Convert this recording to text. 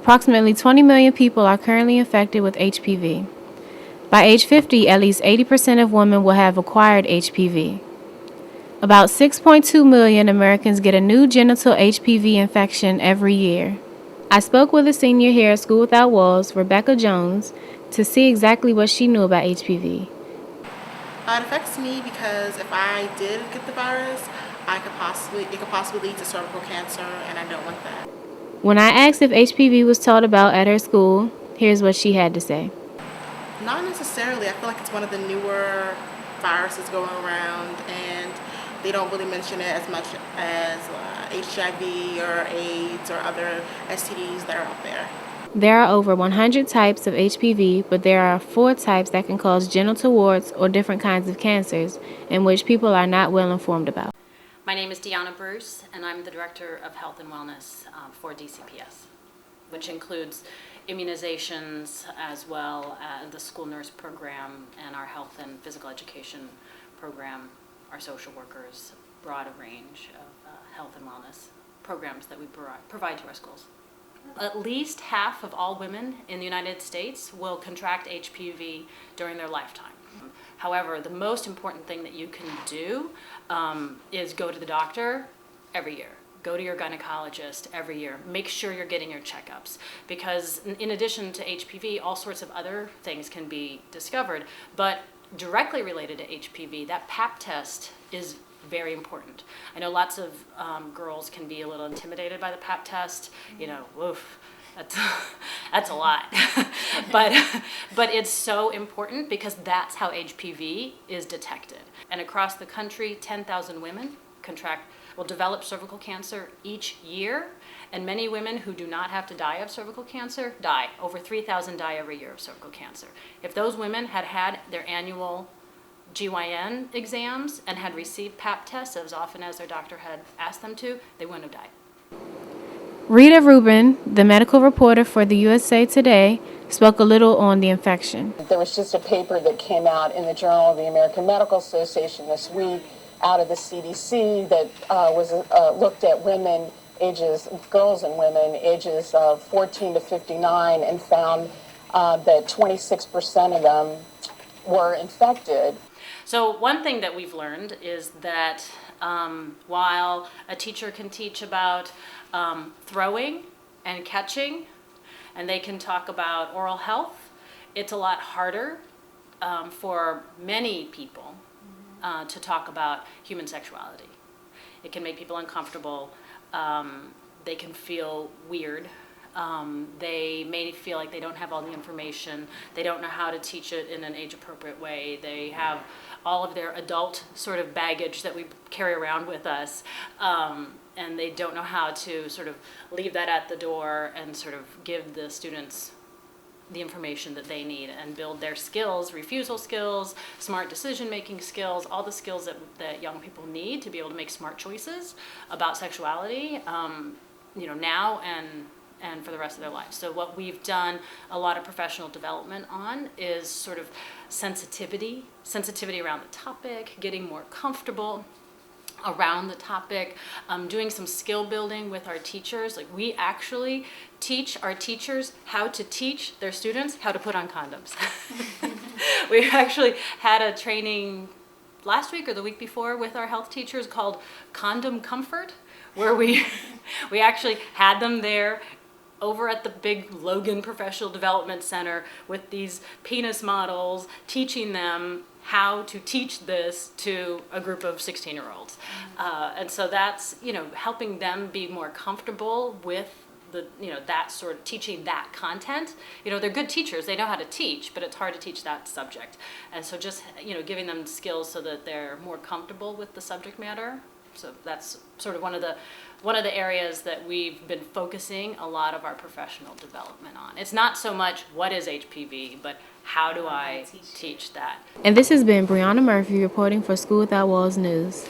Approximately 20 million people are currently infected with HPV. By age 50, at least 80% of women will have acquired HPV. About 6.2 million Americans get a new genital HPV infection every year. I spoke with a senior here at School Without Walls, Rebecca Jones, to see exactly what she knew about HPV. It affects me because if I did get the virus, it could possibly lead to cervical cancer, and I don't want that. When I asked if HPV was taught about at her school, here's what she had to say. Not necessarily. I feel like it's one of the newer viruses going around, and they don't really mention it as much as HIV or AIDS or other STDs that are out there. There are over 100 types of HPV, but there are 4 types that can cause genital warts or different kinds of cancers, in which people are not well informed about. My name is Deanna Bruce, and I'm the Director of Health and Wellness for DCPS, which includes immunizations as well as the school nurse program and our health and physical education program, our social workers, broad range of health and wellness programs that we provide to our schools. At least half of all women in the United States will contract HPV during their lifetime. However, the most important thing that you can do is go to the doctor every year. Go to your gynecologist every year. Make sure you're getting your checkups, because in addition to HPV, all sorts of other things can be discovered. But directly related to HPV, that Pap test is very important. I know lots of girls can be a little intimidated by the Pap test. You know, woof, that's a lot. but it's so important because that's how HPV is detected. And across the country, 10,000 women will develop cervical cancer each year, and many women who do not have to die of cervical cancer die. Over 3,000 die every year of cervical cancer. If those women had had their annual GYN exams and had received Pap tests as often as their doctor had asked them to, they wouldn't have died. Rita Rubin, the medical reporter for the USA Today, spoke a little on the infection. There was just a paper that came out in the Journal of the American Medical Association this week out of the CDC that looked at girls and women ages 14 to 59, and found that 26% of them were infected. So one thing that we've learned is that while a teacher can teach about throwing and catching, and they can talk about oral health, it's a lot harder for many people to talk about human sexuality. It can make people uncomfortable. They can feel weird. They may feel like they don't have all the information. They don't know how to teach it in an age-appropriate way. They have all of their adult sort of baggage that we carry around with us, and they don't know how to sort of leave that at the door and sort of give the students the information that they need and build their skills, refusal skills, smart decision-making skills, all the skills that young people need to be able to make smart choices about sexuality, now and for the rest of their lives. So what we've done a lot of professional development on is sort of sensitivity around the topic, getting more comfortable around the topic, doing some skill building with our teachers. Like, we actually teach our teachers how to teach their students how to put on condoms. We actually had a training last week or the week before with our health teachers called Condom Comfort, where we actually had them there over at the big Logan Professional Development Center with these penis models, teaching them how to teach this to a group of 16-year-olds. And so that's, helping them be more comfortable with that sort of teaching that content. They're good teachers, they know how to teach, but it's hard to teach that subject. And so just, giving them skills so that they're more comfortable with the subject matter. So that's sort of one of the areas that we've been focusing a lot of our professional development on. It's not so much what is HPV, but how do I teach that? And this has been Breanna Murphy reporting for School Without Walls News.